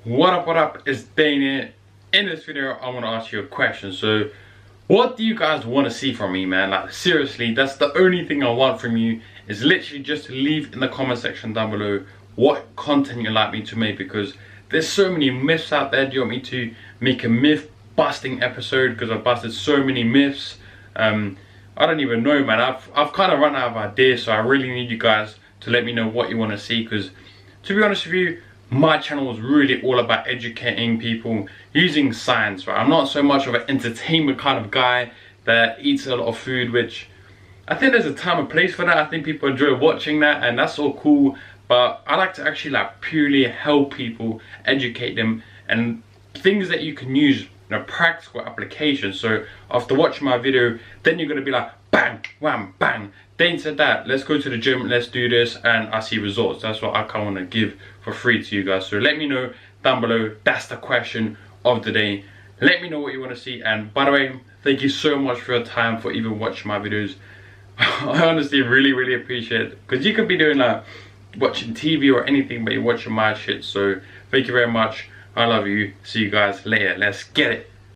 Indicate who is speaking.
Speaker 1: What up, it's Dane here. In this video, I want to ask you a question. So, what do you guys want to see from me, man? Like, seriously, that's the only thing I want from you, is literally just leave in the comment section down below what content you'd like me to make, because there's so many myths out there. Do you want me to make a myth busting episode? Because I've busted so many myths. I don't even know, man. I've kind of run out of ideas, so I really need you guys to let me know what you want to see, because to be honest with you, my channel is really all about educating people using science, right? I'm not so much of an entertainment kind of guy that eats a lot of food, which I think there's a time and place for that. I think people enjoy watching that, and that's all cool, but I like to actually like purely help people, educate them, and things that you can use in a practical application. So after watching my video, then you're gonna be like, bang, wham, bang, Dane said that, let's go to the gym, let's do this, and I see results. That's what I kind of want to give for free to you guys. So let me know down below. That's the question of the day. Let me know what you want to see. And by the way, thank you so much for your time, for even watching my videos. I honestly really appreciate it, because you could be doing like watching TV or anything, but you're watching my shit. So thank you very much. I love you. See you guys later. Let's get it.